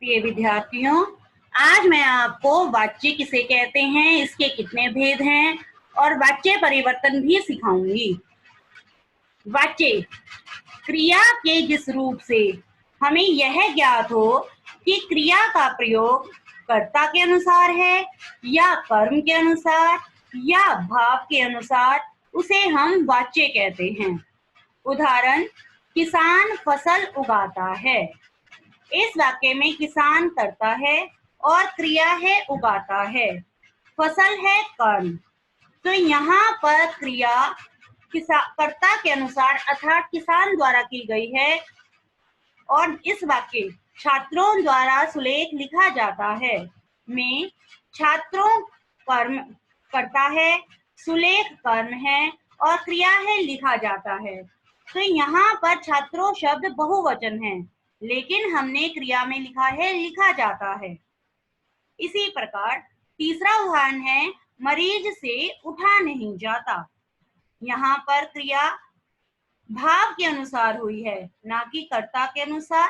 प्रिय विद्यार्थियों, आज मैं आपको वाच्य किसे कहते हैं, इसके कितने भेद हैं और वाच्य परिवर्तन भी सिखाऊंगी। वाच्य क्रिया के जिस रूप से हमें यह ज्ञात हो कि क्रिया का प्रयोग कर्ता के अनुसार है या कर्म के अनुसार या भाव के अनुसार, उसे हम वाच्य कहते हैं। उदाहरण, किसान फसल उगाता है। इस वाक्य में किसान करता है और क्रिया है उगाता है, फसल है कर्म। तो यहाँ पर क्रिया कर्ता के अनुसार अर्थात किसान द्वारा की गई है और इस वाक्य छात्रों द्वारा सुलेख लिखा जाता है में छात्रों कर्म करता है, सुलेख कर्म है और क्रिया है लिखा जाता है। तो यहाँ पर छात्रों शब्द बहुवचन है, लेकिन हमने क्रिया में लिखा है लिखा जाता है। इसी प्रकार तीसरा उदाहरण है, मरीज से उठा नहीं जाता। यहाँ पर क्रिया भाव के अनुसार हुई है, ना कि कर्ता के अनुसार।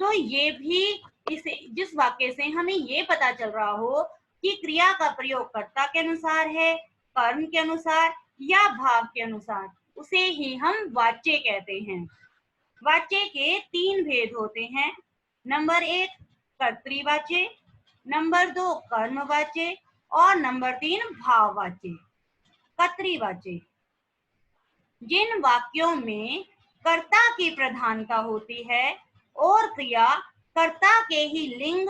तो ये भी इसे जिस वाक्य से हमें ये पता चल रहा हो कि क्रिया का प्रयोग कर्ता के अनुसार है, कर्म के अनुसार या भाव के अनुसार, उसे ही हम वाच्य कहते हैं। वाच्य के 3 भेद होते हैं। नंबर 1 कर्तृवाच्य, नंबर 2 कर्मवाच्य और नंबर 3 भाववाच्य। कर्तृवाच्य जिन वाक्यों में कर्ता की प्रधानता होती है और क्रिया कर्ता के ही लिंग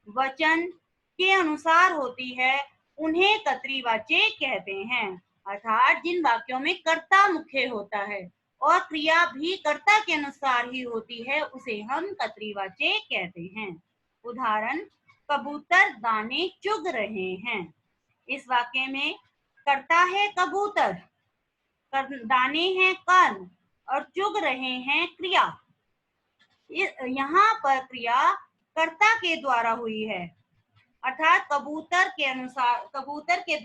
वचन के अनुसार होती है, उन्हें कर्तृवाच्य कहते हैं। अर्थात जिन वाक्यों में कर्ता मुख्य होता है और क्रिया भी कर्ता के अनुसार ही होती है, उसे हम कर्तृवाच्य कहते हैं। उदाहरण, कबूतर दाने चुग रहे हैं। इस वाक्य में कर्ता है कबूतर, दाने हैं कर्म और चुग रहे हैं क्रिया। यहाँ पर क्रिया कर्ता के द्वारा हुई है, अर्थात कबूतर के अनुसार, कबूतर के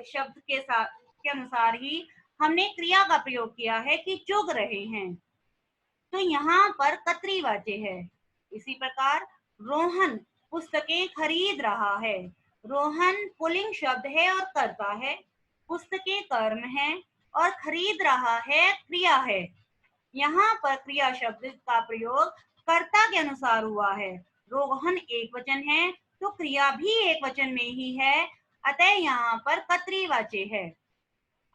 शब्द के अनुसार ही हमने क्रिया का प्रयोग किया है कि चुग रहे हैं। तो यहाँ पर कर्तृवाच्य है। इसी प्रकार रोहन पुस्तकें खरीद रहा है। रोहन पुल्लिंग शब्द है और कर्ता है, पुस्तकें कर्म है और खरीद रहा है क्रिया है। यहाँ पर क्रिया शब्द का प्रयोग कर्ता के अनुसार हुआ है। रोहन एक वचन है तो क्रिया भी एक वचन में ही है, अतः यहाँ पर कर्तृवाच्य है।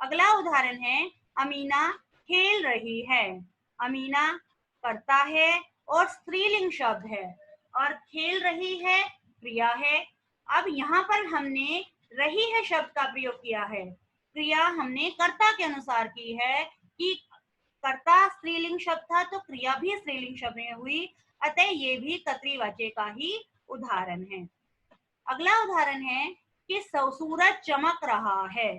अगला उदाहरण है, अमीना खेल रही है। अमीना करता है और स्त्रीलिंग शब्द है और खेल रही है क्रिया है। अब यहाँ पर हमने रही है शब्द का प्रयोग किया है, क्रिया हमने कर्ता के अनुसार की है कि कर्ता स्त्रीलिंग शब्द था तो क्रिया भी स्त्रीलिंग शब्द में हुई, अतः ये भी कर्तृवाच्य का ही उदाहरण है। अगला उदाहरण है कि सूरज चमक रहा है।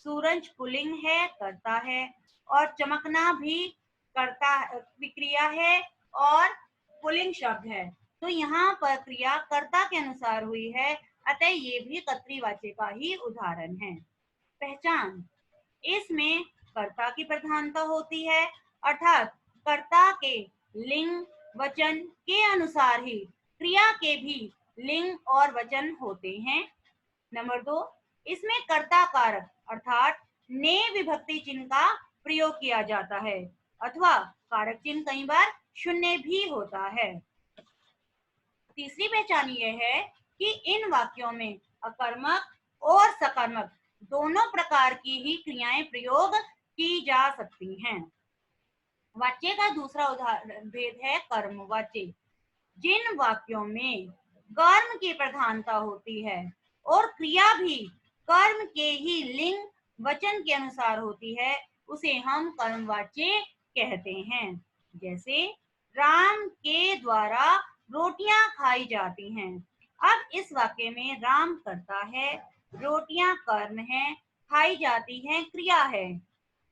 सूरज पुल्लिंग है, करता है और चमकना भी करता क्रिया है और पुल्लिंग शब्द है। तो यहाँ पर क्रिया कर्ता के अनुसार हुई है, अतः ये भी कर्तृवाच्य का ही उदाहरण है। पहचान, इसमें कर्ता की प्रधानता होती है, अर्थात कर्ता के लिंग वचन के अनुसार ही क्रिया के भी लिंग और वचन होते हैं। नंबर 2, इसमें कर्ता कारक अर्थात ने विभक्ति चिन्ह का प्रयोग किया जाता है अथवा कारक चिन्ह कई बार शून्य भी होता है। तीसरी पहचान यह है कि इन वाक्यों में अकर्मक और सकर्मक दोनों प्रकार की ही क्रियाएं प्रयोग की जा सकती हैं। वाच्य का दूसरा उदाहरण भेद है कर्मवाच्य। जिन वाक्यों में कर्म की प्रधानता होती है और क्रिया भी कर्म के ही लिंग वचन के अनुसार होती है, उसे हम कर्मवाच्य कहते हैं। जैसे राम के द्वारा रोटियां खाई जाती हैं। अब इस वाक्य में राम करता है, रोटियां कर्म है, खाई जाती हैं क्रिया है।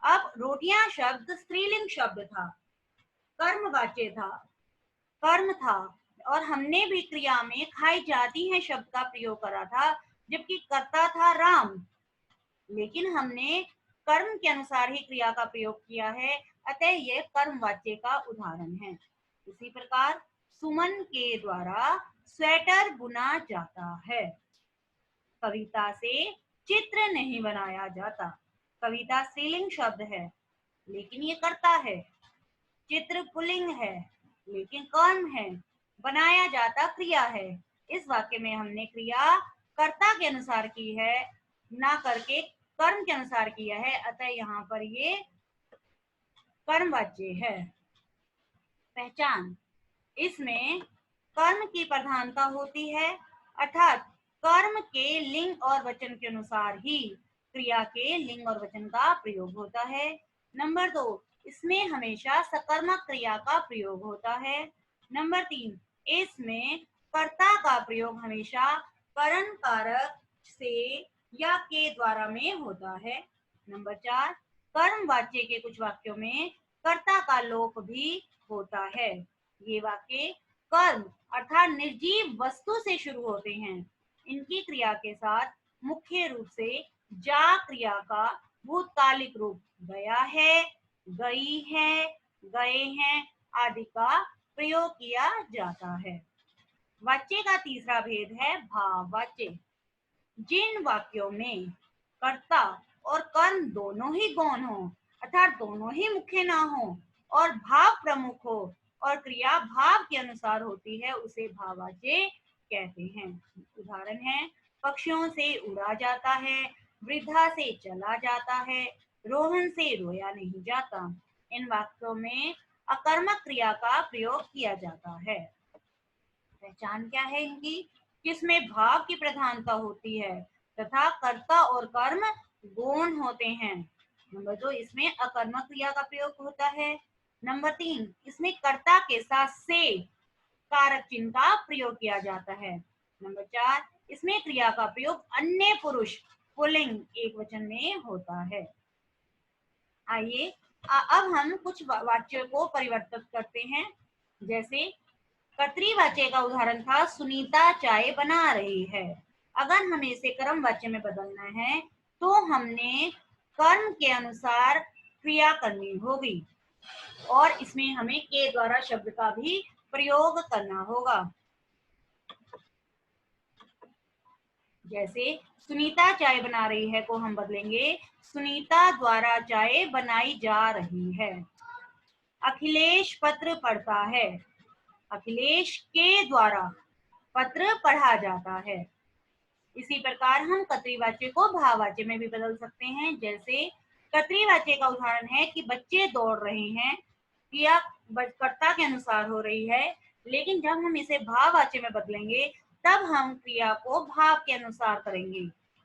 अब रोटियां शब्द स्त्रीलिंग शब्द था, कर्मवाच्य था, कर्म था और हमने भी क्रिया में खाई जाती है शब्द का प्रयोग करा था, जबकि कर्ता था राम, लेकिन हमने कर्म के अनुसार ही क्रिया का प्रयोग किया है, अतः यह कर्मवाच्य का उदाहरण है। इसी प्रकार सुमन के द्वारा स्वेटर बुना जाता है। कविता से चित्र नहीं बनाया जाता। कविता स्त्रीलिंग शब्द है लेकिन ये कर्ता है। चित्र पुल्लिंग है लेकिन कर्म है। बनाया जाता क्रिया है। इस वाक्य में हमने क्रिया कर्ता के अनुसार की है, ना करके कर्म के अनुसार किया है, अतः यहाँ पर ये कर्मवाच्य है। पहचान, इसमें कर्म की प्रधानता होती है, अर्थात कर्म के लिंग और वचन के अनुसार ही क्रिया के लिंग और वचन का प्रयोग होता है। नंबर 2, इसमें हमेशा सकर्मक क्रिया का प्रयोग होता है। नंबर 3, इसमें कर्ता का प्रयोग हमेशा करण कारक से या के द्वारा में होता है। नंबर 4, कर्म वाच्य के कुछ वाक्यों में कर्ता का लोप भी होता है। ये वाक्य कर्म अर्थात निर्जीव वस्तु से शुरू होते हैं। इनकी क्रिया के साथ मुख्य रूप से जा क्रिया का भूतकालिक रूप गया है, गई है, गए हैं आदि का प्रयोग किया जाता है। वाच्य का तीसरा भेद है भाववाच्य। जिन वाक्यों में कर्ता और कर्म दोनों ही गौण हो, अर्थात दोनों ही मुख्य ना हो और भाव प्रमुख हो और क्रिया भाव के अनुसार होती है, उसे भाववाच्य कहते हैं। उदाहरण है, पक्षियों से उड़ा जाता है, वृद्धा से चला जाता है, रोहन से रोया नहीं जाता। इन वाक्यों में अकर्मक क्रिया का प्रयोग किया जाता है। पहचान क्या है इनकी? किसमें भाव की प्रधानता होती है तथा कर्ता और कर्म गौण होते हैं। नंबर 2, इसमें अकर्मक क्रिया का प्रयोग होता है। नंबर 3, इसमें कर्ता के साथ से कारक चिन्ह का प्रयोग किया जाता है। नंबर 4, इसमें क्रिया का प्रयोग अन्य पुरुष पुल्लिंग एकवचन में होता है। आइए अब हम कुछ वाक्यों को परिवर्तित करते हैं। जैसे कर्तृवाच्य का उदाहरण था, सुनीता चाय बना रही है। अगर हमें इसे कर्म वाच्य में बदलना है तो हमने कर्म के अनुसार क्रिया करनी होगी और इसमें हमें के द्वारा शब्द का भी प्रयोग करना होगा। जैसे सुनीता चाय बना रही है को हम बदलेंगे सुनीता द्वारा चाय बनाई जा रही है। अखिलेश पत्र पढ़ता है। अखिलेश के द्वारा पत्र पढ़ा जाता है। इसी प्रकार हम कर्तृवाच्य को भाववाच्य में भी बदल सकते हैं। जैसे कर्तृवाच्य का उदाहरण है कि बच्चे दौड़ रहे हैं, क्रिया कर्ता के अनुसार हो रही है, लेकिन जब हम इसे भाववाच्य में बदलेंगे तब हम क्रिया को भाव के अनुसार करेंगे।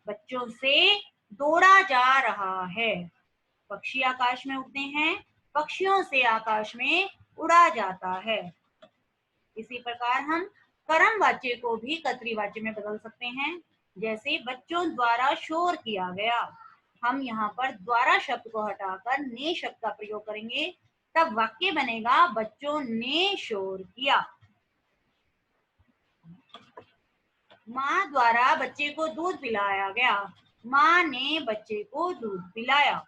बच्चों से दौड़ा जा रहा है। पक्षी आकाश में उड़ते हैं, पक्षियों से आकाश में उड़ा जाता है। इसी प्रकार हम कर्म वाच्य को भी कर्तृवाच्य में बदल सकते हैं। जैसे बच्चों द्वारा शोर किया गया, हम यहाँ पर द्वारा शब्द को हटाकर ने शब्द का प्रयोग करेंगे, तब वाक्य बनेगा बच्चों ने शोर किया। माँ द्वारा बच्चे को दूध पिलाया गया, माँ ने बच्चे को दूध पिलाया।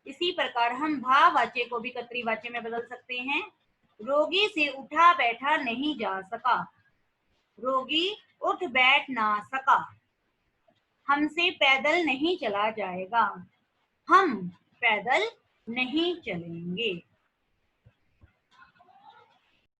इसी प्रकार हम भाववाच्य को भी कर्तृवाच्य में बदल सकते हैं। रोगी से उठा बैठा नहीं जा सका, रोगी उठ बैठ ना सका। हमसे पैदल नहीं चला जाएगा, हम पैदल नहीं चलेंगे।